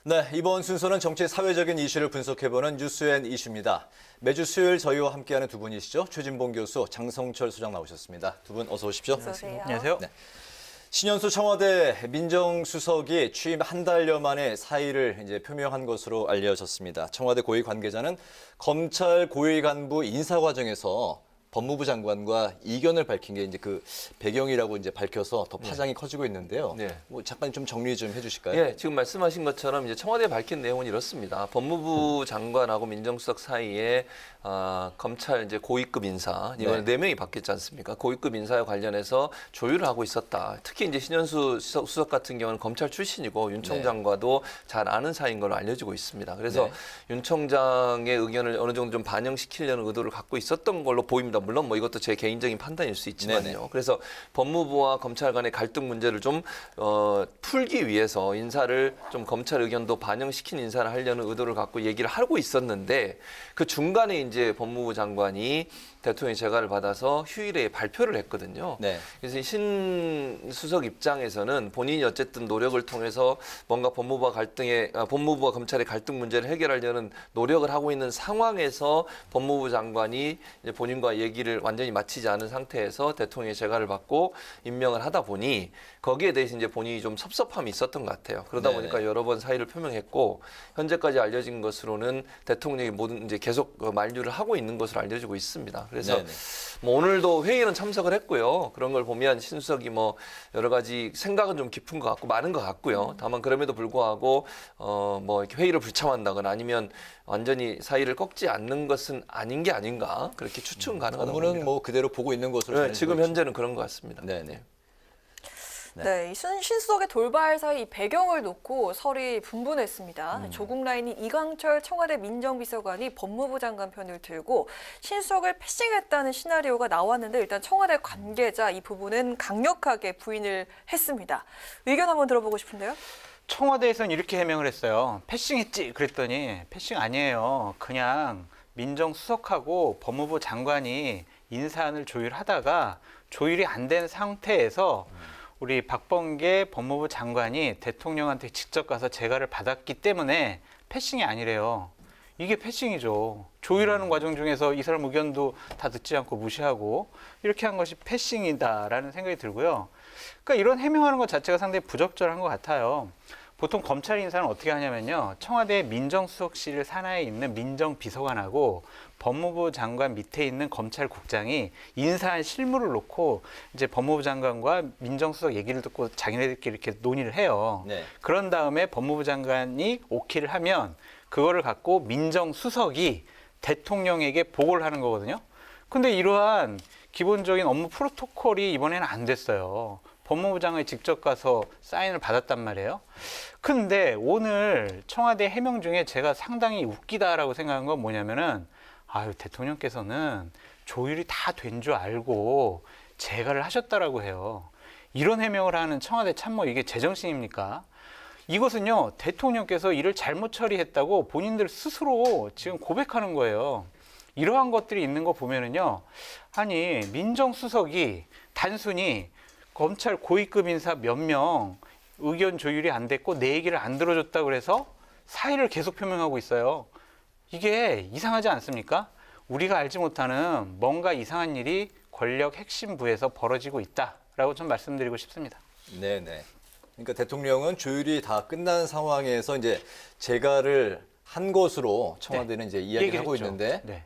네, 이번 순서는 정치 사회적인 이슈를 분석해보는 뉴스앤 이슈입니다. 매주 수요일 저희와 함께하는 두 분이시죠. 최진봉 교수, 장성철 소장 나오셨습니다. 두 분 어서 오십시오. 어서 오세요. 안녕하세요. 네. 신현수 청와대 민정수석이 취임 한 달여 만에 사의를 이제 표명한 것으로 알려졌습니다. 청와대 고위 관계자는 검찰 고위 간부 인사 과정에서 법무부 장관과 이견을 밝힌 게 이제 그 배경이라고 이제 밝혀서 더 파장이 커지고 있는데요. 네. 뭐 잠깐 좀 정리 좀 해주실까요? 예, 지금 말씀하신 것처럼 이제 청와대에 밝힌 내용은 이렇습니다. 법무부 장관하고 민정수석 사이에 검찰 이제 고위급 인사 이번에 네 명이 바뀌었지 않습니까? 고위급 인사와 관련해서 조율을 하고 있었다. 특히 이제 신현수 수석 같은 경우는 검찰 출신이고 윤 총장과도 잘 아는 사이인 걸로 알려지고 있습니다. 그래서 윤 총장의 의견을 어느 정도 좀 반영시키려는 의도를 갖고 있었던 걸로 보입니다. 물론 뭐 이것도 제 개인적인 판단일 수 있지만요. 네네. 그래서 법무부와 검찰 간의 갈등 문제를 좀 풀기 위해서 인사를 좀 검찰 의견도 반영시킨 인사를 하려는 의도를 갖고 얘기를 하고 있었는데 그 중간에 이제 법무부 장관이 대통령의 제가를 받아서 휴일에 발표를 했거든요. 네. 그래서 신 수석 입장에서는 본인이 어쨌든 노력을 통해서 뭔가 법무부와 검찰의 갈등 문제를 해결하려는 노력을 하고 있는 상황에서 법무부 장관이 이제 본인과 얘기를 완전히 마치지 않은 상태에서 대통령의 제가를 받고 임명을 하다 보니 거기에 대해서 이제 본인이 좀 섭섭함이 있었던 것 같아요. 그러다 네네. 보니까 여러 번 사의를 표명했고 현재까지 알려진 것으로는 대통령이 모든 이제 계속 만류를 하고 있는 것으로 알려지고 있습니다. 그래서 네네. 뭐 오늘도 회의는 참석을 했고요. 그런 걸 보면 신수석이 뭐 여러 가지 생각은 좀 깊은 것 같고 많은 것 같고요. 다만 그럼에도 불구하고 뭐 이렇게 회의를 불참한다거나 아니면 완전히 사의를 꺾지 않는 것은 아닌 게 아닌가 그렇게 추측은 가능하다고 업무는 봅니다. 뭐 그대로 보고 있는 것으로 네, 전해지고 지금 있죠. 현재는 그런 것 같습니다. 네네. 네, 이 신수석의 돌발 사이 배경을 놓고 설이 분분했습니다. 조국 라인이 이강철 청와대 민정비서관이 법무부 장관 편을 들고 신수석을 패싱했다는 시나리오가 나왔는데 일단 청와대 관계자 이 부분은 강력하게 부인을 했습니다. 의견 한번 들어보고 싶은데요. 청와대에서는 이렇게 해명을 했어요. 패싱했지? 그랬더니 패싱 아니에요. 그냥 민정수석하고 법무부 장관이 인사안을 조율하다가 조율이 안 된 상태에서 우리 박범계 법무부 장관이 대통령한테 직접 가서 제가를 받았기 때문에 패싱이 아니래요. 이게 패싱이죠. 조율하는 과정 중에서 이 사람 의견도 다 듣지 않고 무시하고 이렇게 한 것이 패싱이다라는 생각이 들고요. 그러니까 이런 해명하는 것 자체가 상당히 부적절한 것 같아요. 보통 검찰 인사는 어떻게 하냐면요. 청와대 민정수석실 산하에 있는 민정비서관하고 법무부 장관 밑에 있는 검찰국장이 인사한 실무를 놓고 이제 법무부 장관과 민정수석 얘기를 듣고 자기네들끼리 이렇게 논의를 해요. 네. 그런 다음에 법무부 장관이 오케이를 하면 그거를 갖고 민정수석이 대통령에게 보고를 하는 거거든요. 근데 이러한 기본적인 업무 프로토콜이 이번에는 안 됐어요. 법무부 장관이 직접 가서 사인을 받았단 말이에요. 근데 오늘 청와대 해명 중에 제가 상당히 웃기다라고 생각한 건 뭐냐면은 대통령께서는 조율이 다 된 줄 알고 제가를 하셨다라고 해요. 이런 해명을 하는 청와대 참모 이게 제정신입니까? 이것은요, 대통령께서 일을 잘못 처리했다고 본인들 스스로 지금 고백하는 거예요. 이러한 것들이 있는 거 보면은요, 아니, 민정수석이 단순히 검찰 고위급 인사 몇 명 의견 조율이 안 됐고 내 얘기를 안 들어줬다고 그래서 사의를 계속 표명하고 있어요. 이게 이상하지 않습니까? 우리가 알지 못하는 뭔가 이상한 일이 권력 핵심부에서 벌어지고 있다라고 좀 말씀드리고 싶습니다. 네네. 그러니까 대통령은 조율이 다 끝난 상황에서 이제 재가를 한 것으로 청와대는 이제 이야기를 하고 얘기를 했죠. 있는데 네.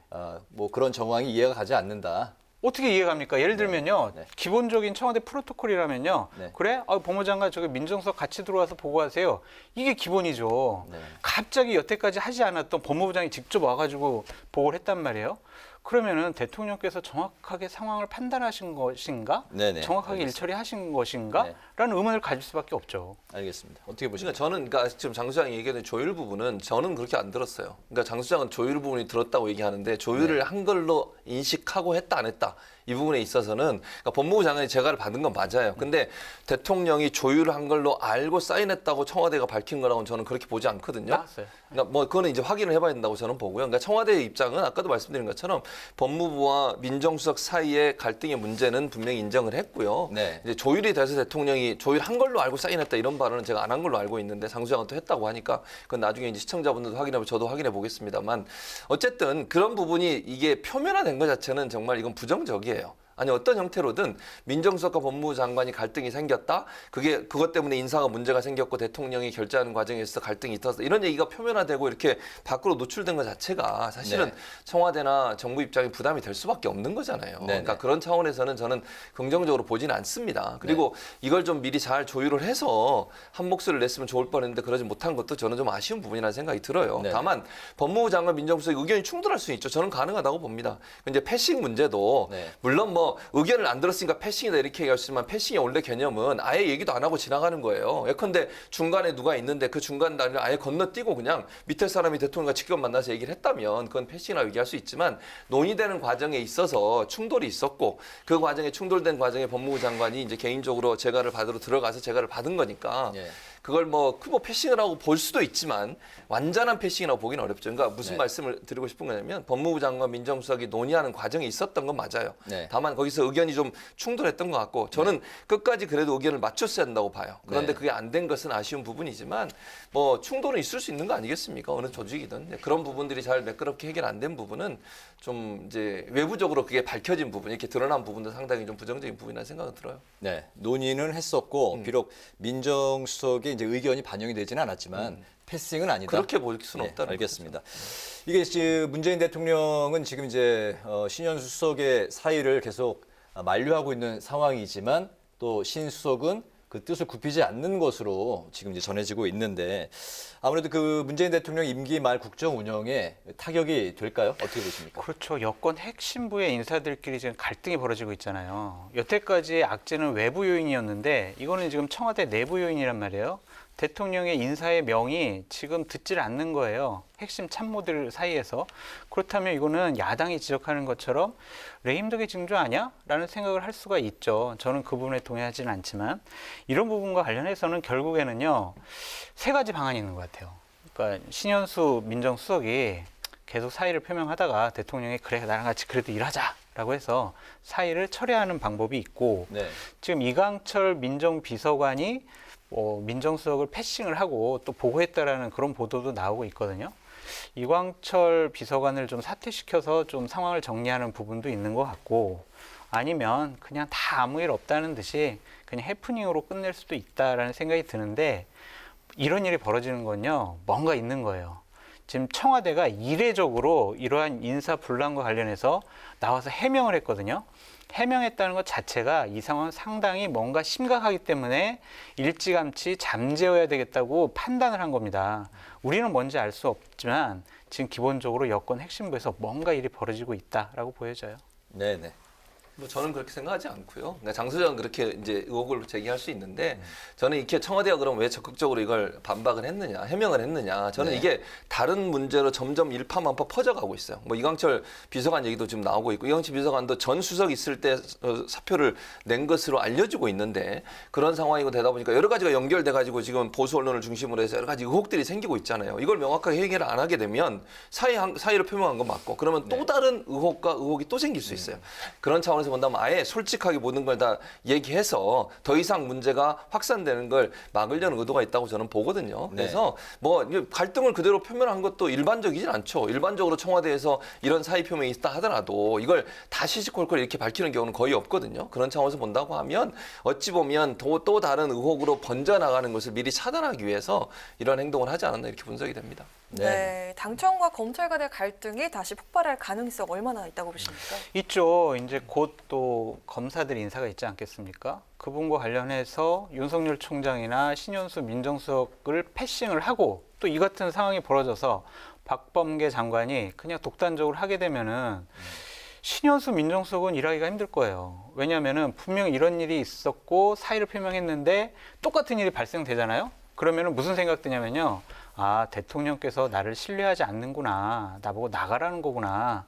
뭐 그런 정황이 이해가 가지 않는다. 어떻게 이해갑니까? 예를 들면요. 네. 기본적인 청와대 프로토콜이라면요. 네. 그래? 법무장관 저기 민정수석 같이 들어와서 보고하세요. 이게 기본이죠. 네. 갑자기 여태까지 하지 않았던 법무부장이 직접 와가지고 보고를 했단 말이에요. 그러면은 대통령께서 정확하게 상황을 판단하신 것인가? 네네. 정확하게 알겠습니다. 일처리하신 것인가? 네. 라는 의문을 가질 수밖에 없죠. 알겠습니다. 어떻게 보십니까? 그러니까 저는 그러니까 지금 장 수장이 얘기하는 조율 부분은 저는 그렇게 안 들었어요. 그러니까 장 수장은 조율 부분이 들었다고 얘기하는데 조율을 한 걸로 인식하고 했다 안 했다 이 부분에 있어서는 그러니까 법무부 장관이 재가를 받은 건 맞아요. 근데 대통령이 조율한 걸로 알고 사인했다고 청와대가 밝힌 거라고는 저는 그렇게 보지 않거든요. 나왔어요. 그러니까 뭐 그거는 이제 확인을 해봐야 된다고 저는 보고요. 그러니까 청와대의 입장은 아까도 말씀드린 것처럼 법무부와 민정수석 사이의 갈등의 문제는 분명히 인정을 했고요. 네. 이제 조율이 돼서 대통령이 조율한 걸로 알고 사인했다 이런 발언은 제가 안 한 걸로 알고 있는데 상수 장관도 했다고 하니까 그건 나중에 이제 시청자분들도 확인하고 저도 확인해 보겠습니다만 어쨌든 그런 부분이 이게 표면화된 것 자체는 정말 이건 부정적이에요. 아니 어떤 형태로든 민정수석과 법무부 장관이 갈등이 생겼다. 그것 때문에 인사가 문제가 생겼고 대통령이 결재하는 과정에 있어서 갈등이 있었다. 이런 얘기가 표면화되고 이렇게 밖으로 노출된 것 자체가 사실은 네. 청와대나 정부 입장에 부담이 될 수밖에 없는 거잖아요. 네, 그러니까 네. 그런 차원에서는 저는 긍정적으로 보지는 않습니다. 그리고 이걸 좀 미리 잘 조율을 해서 한 목소리를 냈으면 좋을 뻔했는데 그러지 못한 것도 저는 좀 아쉬운 부분이라는 생각이 들어요. 네. 다만 법무부 장관 민정수석이 의견이 충돌할 수 있죠. 저는 가능하다고 봅니다. 이제 패싱 문제도 네. 물론 뭐 의견을 안 들었으니까 패싱이다 이렇게 얘기하시지만 패싱의 원래 개념은 아예 얘기도 안 하고 지나가는 거예요. 예컨대 중간에 누가 있는데 그 중간 다리를 아예 건너뛰고 그냥 밑에 사람이 대통령과 직접 만나서 얘기를 했다면 그건 패싱이라고 얘기할 수 있지만 논의되는 과정에 있어서 충돌이 있었고 그 과정에 충돌된 과정에 법무부 장관이 이제 개인적으로 재가를 받으러 들어가서 재가를 받은 거니까 예. 그걸 뭐 패싱이라고 볼 수도 있지만 완전한 패싱이라고 보기는 어렵죠. 그러니까 무슨 네. 말씀을 드리고 싶은 거냐면 법무부 장관 민정수석이 논의하는 과정이 있었던 건 맞아요. 네. 다만 거기서 의견이 좀 충돌했던 것 같고 저는 끝까지 그래도 의견을 맞췄어야 한다고 봐요. 그런데 네. 그게 안 된 것은 아쉬운 부분이지만 뭐 충돌은 있을 수 있는 거 아니겠습니까? 어느 조직이든. 네, 그런 부분들이 잘 매끄럽게 해결 안 된 부분은 좀 이제 외부적으로 그게 밝혀진 부분, 이렇게 드러난 부분도 상당히 좀 부정적인 부분이라는 생각은 들어요. 네, 논의는 했었고 비록 민정수석의 이제 의견이 반영이 되지는 않았지만 패싱은 아니다. 그렇게 볼 수는 네, 없다는 알겠습니다. 이게 지금 문재인 대통령은 지금 이제 신현수 수석의 사의를 계속 만류하고 있는 상황이지만 또 신 수석은 그 뜻을 굽히지 않는 것으로 지금 이제 전해지고 있는데 아무래도 그 문재인 대통령 임기 말 국정 운영에 타격이 될까요? 어떻게 보십니까? 그렇죠. 여권 핵심부의 인사들끼리 지금 갈등이 벌어지고 있잖아요. 여태까지 악재는 외부 요인이었는데 이거는 지금 청와대 내부 요인이란 말이에요. 대통령의 인사의 명이 지금 듣질 않는 거예요. 핵심 참모들 사이에서. 그렇다면 이거는 야당이 지적하는 것처럼 레임덕의 징조 아니야? 라는 생각을 할 수가 있죠. 저는 그 부분에 동의하지는 않지만 이런 부분과 관련해서는 결국에는요. 세 가지 방안이 있는 것 같아요. 그러니까 신현수 민정수석이 계속 사의를 표명하다가 대통령이 그래 나랑 같이 그래도 일하자라고 해서 사의를 철회하는 방법이 있고 네. 지금 이강철 민정비서관이 민정수석을 패싱을 하고 또 보고했다라는 그런 보도도 나오고 있거든요. 이광철 비서관을 좀 사퇴시켜서 좀 상황을 정리하는 부분도 있는 것 같고 아니면 그냥 다 아무 일 없다는 듯이 그냥 해프닝으로 끝낼 수도 있다라는 생각이 드는데 이런 일이 벌어지는 건요. 뭔가 있는 거예요. 지금 청와대가 이례적으로 이러한 인사 분란과 관련해서 나와서 해명을 했거든요. 해명했다는 것 자체가 이 상황은 상당히 뭔가 심각하기 때문에 일찌감치 잠재워야 되겠다고 판단을 한 겁니다. 우리는 뭔지 알 수 없지만 지금 기본적으로 여권 핵심부에서 뭔가 일이 벌어지고 있다라고 보여져요. 네, 네. 뭐 저는 그렇게 생각하지 않고요. 그러니까 장 소장은 그렇게 이제 의혹을 제기할 수 있는데 저는 이렇게 청와대가 그럼 왜 적극적으로 이걸 반박을 했느냐, 해명을 했느냐. 저는 네. 이게 다른 문제로 점점 일파만파 퍼져가고 있어요. 뭐 이광철 비서관 얘기도 지금 나오고 있고 이광철 비서관도 전 수석 있을 때 사표를 낸 것으로 알려지고 있는데 그런 상황이고 되다 보니까 여러 가지가 연결돼 가지고 지금 보수 언론을 중심으로 해서 여러 가지 의혹들이 생기고 있잖아요. 이걸 명확하게 해결을 안 하게 되면 사의를 표명한 건 맞고 그러면 또 다른 의혹이 또 생길 수 있어요. 그런 차원에서 본다면 아예 솔직하게 모든 걸 다 얘기해서 더 이상 문제가 확산되는 걸 막으려는 의도가 있다고 저는 보거든요. 그래서 뭐 갈등을 그대로 표명한 것도 일반적이진 않죠. 일반적으로 청와대에서 이런 사의 표명이 있다 하더라도 이걸 다 시시콜콜 이렇게 밝히는 경우는 거의 없거든요. 그런 차원에서 본다고 하면 어찌 보면 또 다른 의혹으로 번져나가는 것을 미리 차단하기 위해서 이런 행동을 하지 않았나 이렇게 분석이 됩니다. 네. 당청과 검찰 간의 갈등이 다시 폭발할 가능성 얼마나 있다고 보십니까? 있죠. 이제 곧 또 검사들 인사가 있지 않겠습니까? 그분과 관련해서 윤석열 총장이나 신현수 민정수석을 패싱을 하고 또 이 같은 상황이 벌어져서 박범계 장관이 그냥 독단적으로 하게 되면은 신현수 민정수석은 일하기가 힘들 거예요. 왜냐하면은 분명 이런 일이 있었고 사의를 표명했는데 똑같은 일이 발생되잖아요. 그러면은 무슨 생각 드냐면요. 아, 대통령께서 나를 신뢰하지 않는구나. 나보고 나가라는 거구나.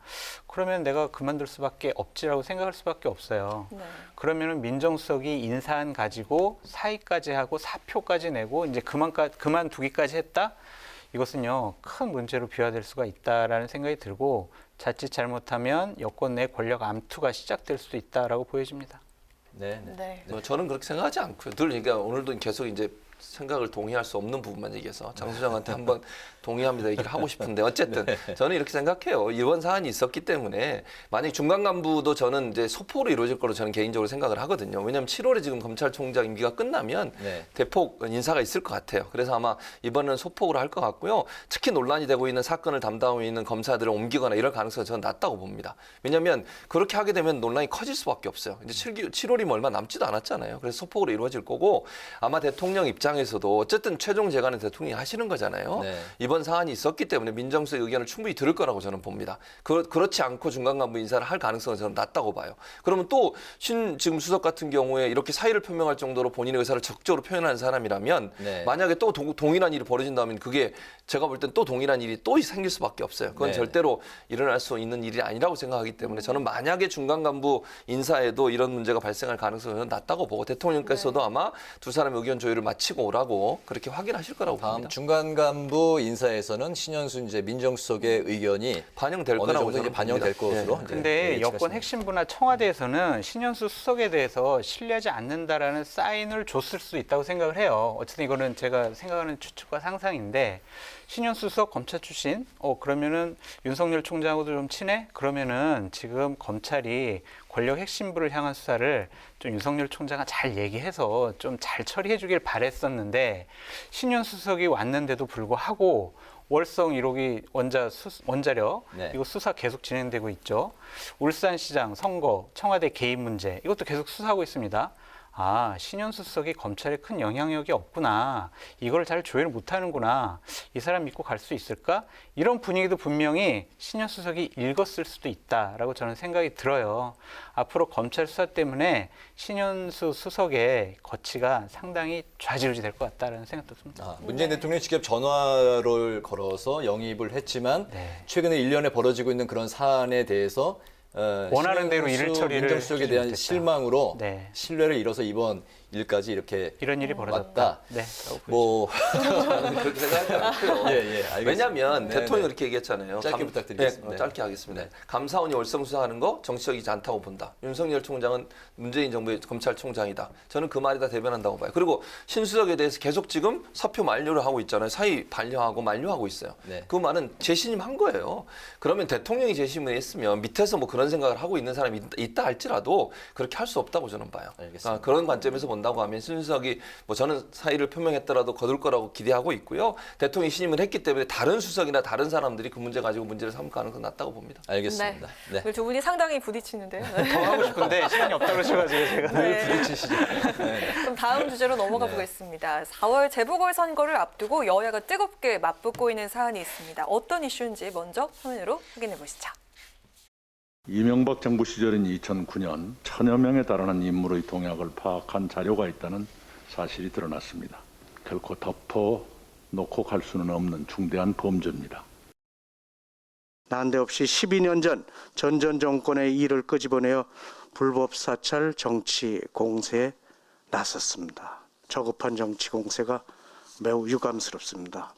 그러면 내가 그만둘 수밖에 없지라고 생각할 수밖에 없어요. 네. 그러면은 민정수석이 인사안 가지고 사의까지 하고 사표까지 내고 이제 그만두기까지 했다? 이것은요, 큰 문제로 비화될 수가 있다라는 생각이 들고 자칫 잘못하면 여권 내 권력 암투가 시작될 수도 있다라고 보여집니다. 네, 네. 네. 뭐 저는 그렇게 생각하지 않고요. 늘 그러니까 오늘도 계속 이제 생각을 동의할 수 없는 부분만 얘기해서 장 소장한테 한번 동의합니다 얘기를 하고 싶은데 어쨌든 저는 이렇게 생각해요. 이번 사안이 있었기 때문에 만약 중간 간부도 저는 이제 소폭으로 이루어질 거로 저는 개인적으로 생각을 하거든요. 왜냐하면 7월에 지금 검찰총장 임기가 끝나면 네. 대폭 인사가 있을 것 같아요. 그래서 아마 이번에는 소폭으로 할 것 같고요. 특히 논란이 되고 있는 사건을 담당하고 있는 검사들을 옮기거나 이럴 가능성이 저는 낮다고 봅니다. 왜냐하면 그렇게 하게 되면 논란이 커질 수밖에 없어요. 이제 7월이면 얼마 남지도 않았잖아요. 그래서 소폭으로 이루어질 거고 아마 대통령 입장에서도 어쨌든 최종 재관은 대통령이 하시는 거잖아요. 네. 이번 사안이 있었기 때문에 민정수의 의견을 충분히 들을 거라고 저는 봅니다. 그렇지 않고 중간 간부 인사를 할 가능성은 저는 낮다고 봐요. 그러면 또 지금 수석 같은 경우에 이렇게 사의를 표명할 정도로 본인의 의사를 적극적으로 표현하는 사람이라면 네. 만약에 또 동일한 일이 벌어진다면 그게 제가 볼 땐 또 동일한 일이 또 생길 수밖에 없어요. 그건 네. 절대로 일어날 수 있는 일이 아니라고 생각하기 때문에 저는 만약에 중간 간부 인사에도 이런 문제가 발생할 가능성은 낮다고 보고 대통령께서도 네. 아마 두 사람의 의견 조율을 마치고 오라고 그렇게 확인하실 거라고 다음 봅니다. 중간 간부 인사에서는 신현수 이제 민정수석의 의견이 반영될 어느 거라고 정도 이제 저는 반영될 봅니다. 것으로. 예. 이제 근데 예측하시네요. 여권 핵심부나 청와대에서는 신현수 수석에 대해서 신뢰하지 않는다라는 사인을 줬을 수 있다고 생각을 해요. 어쨌든 이거는 제가 생각하는 추측과 상상인데 신현수 수석 검찰 출신, 그러면은 윤석열 총장하고도 좀 친해? 그러면은 지금 검찰이 권력 핵심부를 향한 수사를 좀 윤석열 총장이 잘 얘기해서 좀 잘 처리해 주길 바랬었는데 신현수 수석이 왔는데도 불구하고 월성 1호기 원자력 네. 이거 수사 계속 진행되고 있죠. 울산시장 선거, 청와대 개입 문제 이것도 계속 수사하고 있습니다. 아, 신현수 수석이 검찰에 큰 영향력이 없구나. 이걸 잘 조율 못하는구나. 이 사람 믿고 갈 수 있을까? 이런 분위기도 분명히 신현수 수석이 읽었을 수도 있다라고 저는 생각이 들어요. 앞으로 검찰 수사 때문에 신현수 수석의 거치가 상당히 좌지우지 될 것 같다라는 생각도 듭니다. 문재인 대통령이 직접 전화를 걸어서 영입을 했지만 네. 최근에 1년에 벌어지고 있는 그런 사안에 대해서 원하는 대로 신현수 일을 처리를 민정수석에 해주지 대한 못했다. 실망으로 네. 신뢰를 잃어서 이번 일까지 이렇게 이런 일이 벌어졌다. 왔다. 네. 뭐 저는 그렇게 생각하지 않고요. 예, 알겠습니다. 왜냐하면 네, 대통령이 네. 그렇게 얘기했잖아요. 짧게 부탁드리겠습니다. 네, 짧게 하겠습니다. 네. 감사원이 월성 수사하는 거 정치적이지 않다고 본다. 윤석열 총장은 문재인 정부의 검찰총장이다. 저는 그 말이 다 대변한다고 봐요. 그리고 신수석에 대해서 계속 지금 사표 만료를 하고 있잖아요. 사의 반려하고 만료하고 있어요. 네. 그 말은 재신임 한 거예요. 그러면 대통령이 재신임을 했으면 밑에서 뭐 그런 생각을 하고 있는 사람이 있다 할지라도 그렇게 할 수 없다고 저는 봐요. 알겠습니다. 그런 관점에서 본다고 하면 신수석이 뭐 저는 사의를 표명했더라도 거둘 거라고 기대하고 있고요. 대통령이 신임을 했기 때문에 다른 수석이나 다른 사람들이 그 문제 가지고 문제를 삼을 가능성은 낮다고 봅니다. 알겠습니다. 네. 오늘 두 분이 상당히 부딪히는데요. 네. 더 하고 싶은데 시간이 없다고 그러셔가지고 제가. 네. 부딪히시죠. 그럼 다음 주제로 넘어가 보겠습니다. 4월 재보궐선거를 앞두고 여야가 뜨겁게 맞붙고 있는 사안이 있습니다. 어떤 이슈인지 먼저 화면으로 확인해 보시죠. 이명박 정부 시절인 2009년 천여 명에 달하는 인물의 동약을 파악한 자료가 있다는 사실이 드러났습니다. 결코 덮어놓고 갈 수는 없는 중대한 범죄입니다. 난데없이 12년 전 전 정권의 일을 끄집어내어 불법 사찰 정치 공세에 나섰습니다. 저급한 정치 공세가 매우 유감스럽습니다.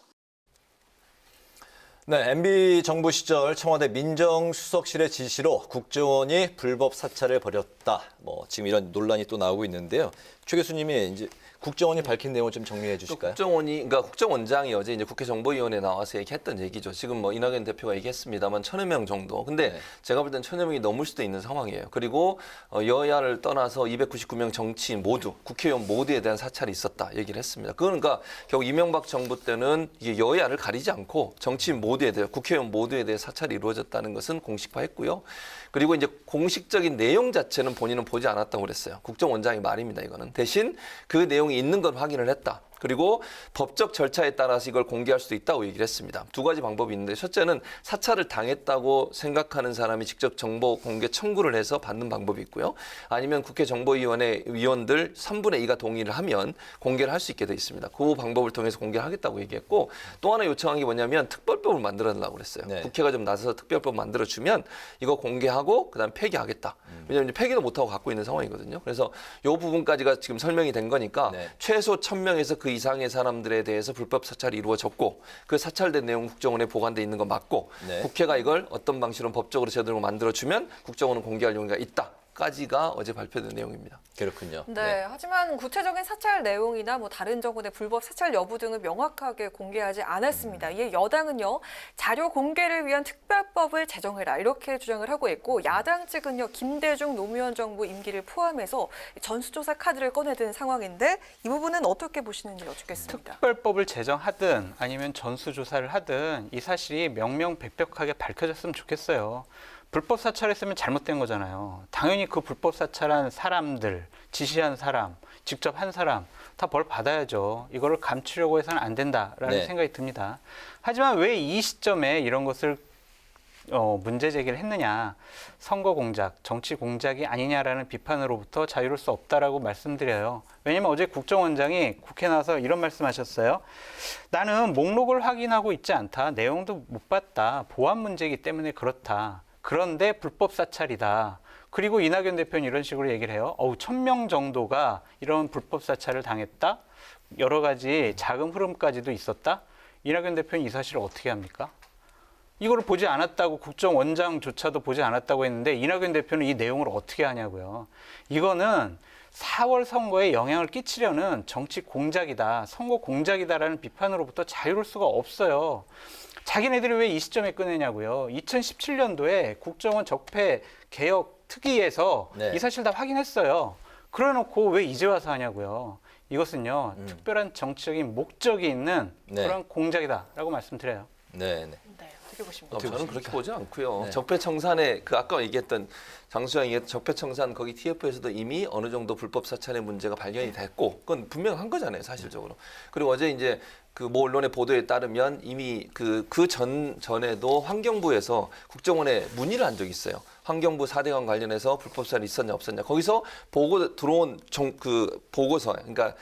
네, MB 정부 시절 청와대 민정수석실의 지시로 국정원이 불법 사찰을 벌였다. 뭐 지금 이런 논란이 또 나오고 있는데요. 최 교수님이 이제 국정원이 밝힌 내용을 좀 정리해 주실까요? 그러니까 국정원장이 어제 이제 국회 정보위원회에 나와서 얘기했던 얘기죠. 지금 뭐 이낙연 대표가 얘기했습니다만 1,000여 명 정도. 근데 네. 제가 볼 땐 1,000여 명이 넘을 수도 있는 상황이에요. 그리고 여야를 떠나서 299명 정치인 모두, 국회의원 모두에 대한 사찰이 있었다 얘기를 했습니다. 그러니까 결국 이명박 정부 때는 이게 여야를 가리지 않고 정치인 모두에 대해, 국회의원 모두에 대해 사찰이 이루어졌다는 것은 공식화했고요. 그리고 이제 공식적인 내용 자체는 본인은 보지 않았다고 그랬어요. 국정원장의 말입니다, 이거는. 대신 그 내용이 있는 걸 확인을 했다. 그리고 법적 절차에 따라서 이걸 공개할 수도 있다고 얘기를 했습니다. 두 가지 방법이 있는데 첫째는 사찰을 당했다고 생각하는 사람이 직접 정보 공개 청구를 해서 받는 방법이 있고요. 아니면 국회 정보위원회 위원들 3분의 2가 동의를 하면 공개를 할 수 있게 돼 있습니다. 그 방법을 통해서 공개를 하겠다고 얘기했고 또 하나 요청한 게 뭐냐면 특별법을 만들어 달라고 그랬어요. 네. 국회가 좀 나서서 특별법 만들어주면 이거 공개하고 그다음 폐기하겠다. 왜냐하면 이제 폐기도 못하고 갖고 있는 상황이거든요. 그래서 이 부분까지가 지금 설명이 된 거니까 네. 최소 1,000명에서 그 이상의 사람들에 대해서 불법 사찰이 이루어졌고 그 사찰된 내용 국정원에 보관돼 있는 거 맞고 네. 국회가 이걸 어떤 방식으로 법적으로 제대로 만들어주면 국정원은 공개할 용의가 있다. 까지가 어제 발표된 내용입니다. 그렇군요. 네, 하지만 구체적인 사찰 내용이나 뭐 다른 정권의 불법 사찰 여부 등을 명확하게 공개하지 않았습니다. 이에 여당은요, 자료 공개를 위한 특별법을 제정해라 이렇게 주장을 하고 있고 야당 측은요, 김대중 노무현 정부 임기를 포함해서 전수조사 카드를 꺼내든 상황인데 이 부분은 어떻게 보시는지 여쭙겠습니다. 특별법을 제정하든 아니면 전수조사를 하든 이 사실이 명명백백하게 밝혀졌으면 좋겠어요. 불법 사찰했으면 잘못된 거잖아요. 당연히 그 불법 사찰한 사람들, 지시한 사람, 직접 한 사람 다 벌 받아야죠. 이거를 감추려고 해서는 안 된다라는 네. 생각이 듭니다. 하지만 왜 이 시점에 이런 것을 문제 제기를 했느냐. 선거 공작, 정치 공작이 아니냐라는 비판으로부터 자유로울 수 없다라고 말씀드려요. 왜냐하면 어제 국정원장이 국회에 나와서 이런 말씀하셨어요. 나는 목록을 확인하고 있지 않다. 내용도 못 봤다. 보안 문제이기 때문에 그렇다. 그런데 불법 사찰이다. 그리고 이낙연 대표는 이런 식으로 얘기를 해요. 1,000명 정도가 이런 불법 사찰을 당했다. 여러 가지 자금 흐름까지도 있었다. 이낙연 대표는 이 사실을 어떻게 합니까? 이걸 보지 않았다고 국정원장조차도 보지 않았다고 했는데 이낙연 대표는 이 내용을 어떻게 하냐고요. 이거는 4월 선거에 영향을 끼치려는 정치 공작이다. 선거 공작이다라는 비판으로부터 자유로울 수가 없어요. 자기네들이 왜 이 시점에 꺼내냐고요. 2017년도에 국정원 적폐 개혁 특위에서 네. 이 사실 다 확인했어요. 그래놓고 왜 이제 와서 하냐고요. 이것은요. 특별한 정치적인 목적이 있는 네. 그런 공작이다라고 말씀드려요. 네, 네. 네, 어떻게 보십니까? 저는 그렇게 보지 않고요. 네. 적폐청산에 그 아까 얘기했던 장수영이 얘기했던 적폐청산 거기 TF에서도 이미 어느 정도 불법 사찰의 문제가 발견이 됐고 그건 분명한 거잖아요, 사실적으로. 그리고 어제 이제 그 모 언론의 보도에 따르면 이미 전에도 환경부에서 국정원에 문의를 한 적이 있어요. 환경부 4대강 관련해서 불법 사찰이 있었냐 없었냐. 거기서 들어온 보고서, 그러니까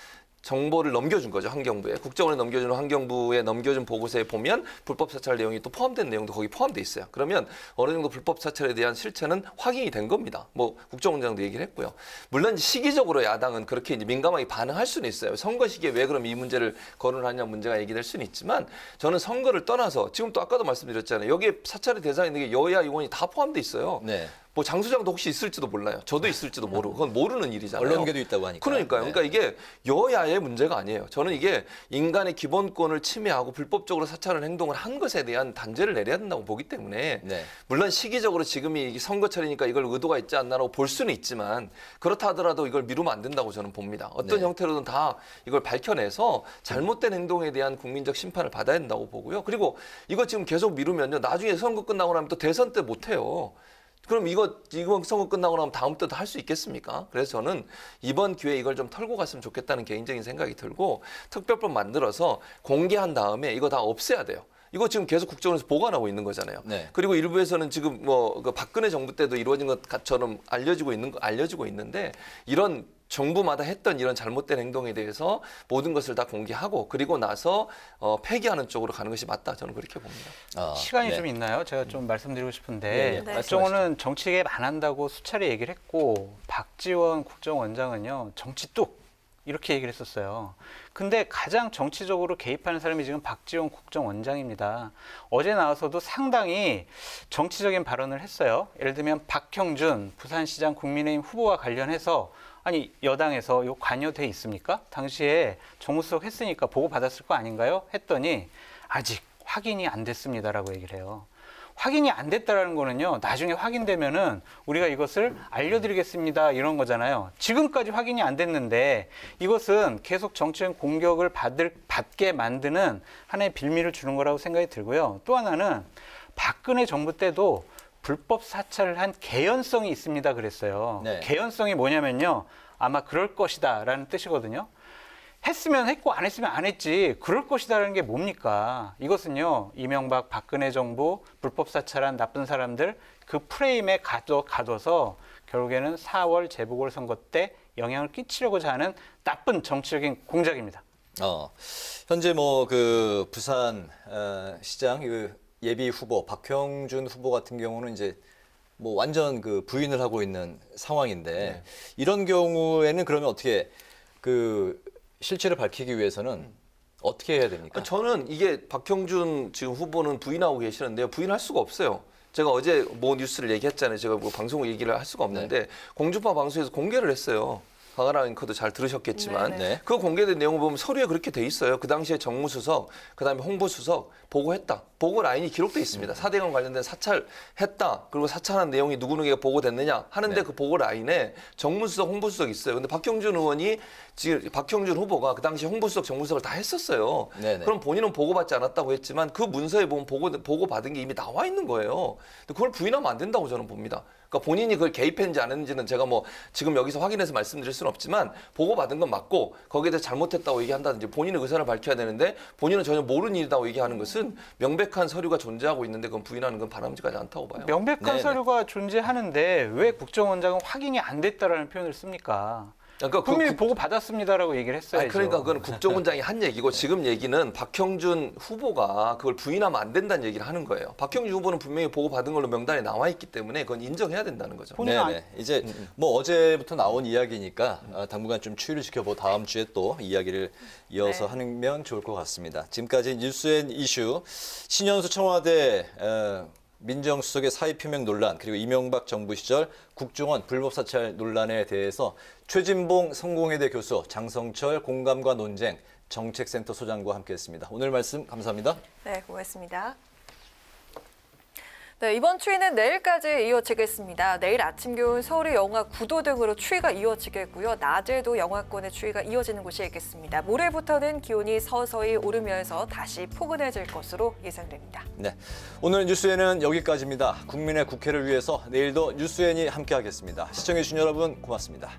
정보를 넘겨준 거죠, 환경부에. 국정원에 넘겨준 환경부에 넘겨준 보고서에 보면 불법 사찰 내용이 또 포함된 내용도 거기 포함돼 있어요. 그러면 어느 정도 불법 사찰에 대한 실체는 확인이 된 겁니다. 뭐 국정원장도 얘기를 했고요. 물론 시기적으로 야당은 그렇게 이제 민감하게 반응할 수는 있어요. 선거 시기에 왜 그럼 이 문제를 거론하냐 문제가 얘기될 수는 있지만 저는 선거를 떠나서 지금 또 아까도 말씀드렸잖아요. 여기에 사찰의 대상에 있는 게 여야 의원이 다 포함돼 있어요. 네. 뭐 장수장도 혹시 있을지도 몰라요. 저도 있을지도 모르고 그건 모르는 일이잖아요. 언론계도 있다고 하니까. 그러니까요. 네. 그러니까 이게 여야의 문제가 아니에요. 저는 이게 인간의 기본권을 침해하고 불법적으로 사찰하는 행동을 한 것에 대한 단죄를 내려야 된다고 보기 때문에 네. 물론 시기적으로 지금이 선거철이니까 이걸 의도가 있지 않나라고 볼 수는 있지만 그렇다 하더라도 이걸 미루면 안 된다고 저는 봅니다. 어떤 네. 형태로든 다 이걸 밝혀내서 잘못된 행동에 대한 국민적 심판을 받아야 된다고 보고요. 그리고 이거 지금 계속 미루면요. 나중에 선거 끝나고 나면 또 대선 때 못 해요. 그럼 이번 선거 끝나고 나면 다음 때도 할 수 있겠습니까? 그래서 저는 이번 기회에 이걸 좀 털고 갔으면 좋겠다는 개인적인 생각이 들고 특별법 만들어서 공개한 다음에 이거 다 없애야 돼요. 이거 지금 계속 국정원에서 보관하고 있는 거잖아요. 네. 그리고 일부에서는 지금 그 박근혜 정부 때도 이루어진 것처럼 알려지고 있는데 이런 정부마다 했던 이런 잘못된 행동에 대해서 모든 것을 다 공개하고 그리고 나서 폐기하는 쪽으로 가는 것이 맞다. 저는 그렇게 봅니다. 시간이 네. 좀 있나요? 제가 좀 말씀드리고 네, 싶은데 네. 국정원은 정치 개입 안 한다고 수차례 얘기를 했고 박지원 국정원장은요. 정치 뚝 이렇게 얘기를 했었어요. 근데 가장 정치적으로 개입하는 사람이 지금 박지원 국정원장입니다. 어제 나와서도 상당히 정치적인 발언을 했어요. 예를 들면 박형준 부산시장 국민의힘 후보와 관련해서 아니 여당에서 이거 관여돼 있습니까? 당시에 정무수석 했으니까 보고 받았을 거 아닌가요? 했더니 아직 확인이 안 됐습니다라고 얘기를 해요. 확인이 안 됐다라는 거는요. 나중에 확인되면은 우리가 이것을 알려드리겠습니다 이런 거잖아요. 지금까지 확인이 안 됐는데 이것은 계속 정치적 공격을 받게 만드는 하나의 빌미를 주는 거라고 생각이 들고요. 또 하나는 박근혜 정부 때도 불법 사찰을 한 개연성이 있습니다 그랬어요. 네. 개연성이 뭐냐면요. 아마 그럴 것이다라는 뜻이거든요. 했으면 했고 안 했으면 안 했지 그럴 것이다라는 게 뭡니까? 이것은요 이명박 박근혜 정부 불법 사찰한 나쁜 사람들 그 프레임에 가둬서 결국에는 4월 재보궐선거 때 영향을 끼치려고자 하는 나쁜 정치적인 공작입니다. 현재 뭐 그 부산 시장 그 예비 후보 박형준 후보 같은 경우는 이제 뭐 완전 그 부인을 하고 있는 상황인데 이런 경우에는 그러면 어떻게 그 실체를 밝히기 위해서는 어떻게 해야 됩니까? 저는 이게 박형준 지금 후보는 부인하고 계시는데요. 부인할 수가 없어요. 제가 어제 뭐 뉴스를 얘기했잖아요. 제가 뭐 방송을 얘기를 할 수가 없는데 공주파 방송에서 공개를 했어요. 강하나 앵커도 잘 들으셨겠지만 네네. 그 공개된 내용을 보면 서류에 그렇게 돼 있어요. 그 당시에 정무수석, 그다음에 홍보수석 보고했다. 보고 라인이 기록돼 있습니다. 사대강 관련된 사찰했다. 그리고 사찰한 내용이 누구누구가 보고됐느냐 하는데 그 보고 라인에 정무수석, 홍보수석 있어요. 근데 박형준 의원이 지금 박형준 후보가 그 당시 홍보수석, 정무수석을 다 했었어요. 네네. 그럼 본인은 보고받지 않았다고 했지만 그 문서에 보면 보고받은 게 이미 나와 있는 거예요. 근데 그걸 부인하면 안 된다고 저는 봅니다. 그러니까 본인이 그걸 개입했는지 안 했는지는 제가 뭐 지금 여기서 확인해서 말씀드릴 수는 없지만 보고받은 건 맞고 거기에 대해서 잘못했다고 얘기한다든지 본인의 의사를 밝혀야 되는데 본인은 전혀 모르는 일이라고 얘기하는 것은 명백한 서류가 존재하고 있는데 그건 부인하는 건 바람직하지 않다고 봐요. 명백한 네네. 서류가 존재하는데 왜 국정원장은 확인이 안 됐다라는 표현을 씁니까? 그러니까 분명히 보고 받았습니다라고 얘기를 했어야죠. 아니, 그러니까 그건 국정원장이 한 얘기고 지금 얘기는 박형준 후보가 그걸 부인하면 안 된다는 얘기를 하는 거예요. 박형준 후보는 분명히 보고받은 걸로 명단에 나와 있기 때문에 그건 인정해야 된다는 거죠. 본인은 네네. 이제 뭐 어제부터 나온 이야기니까 당분간 좀 추이를 지켜보고 다음 주에 또 이야기를 이어서 하면 좋을 것 같습니다. 지금까지 뉴스앤 이슈 신현수 청와대 민정수석의 사의 표명 논란 그리고 이명박 정부 시절 국정원 불법 사찰 논란에 대해서 최진봉 성공회대 교수, 장성철 공감과 논쟁 정책센터 소장과 함께했습니다. 오늘 말씀 감사합니다. 네, 고맙습니다. 네, 이번 추위는 내일까지 이어지겠습니다. 내일 아침 기온 서울의 영하 9도 등으로 추위가 이어지겠고요. 낮에도 영하권의 추위가 이어지는 곳이 있겠습니다. 모레부터는 기온이 서서히 오르면서 다시 포근해질 것으로 예상됩니다. 네, 오늘 뉴스에는 여기까지입니다. 국민의 국회를 위해서 내일도 뉴스엔이 함께하겠습니다. 시청해주신 여러분 고맙습니다.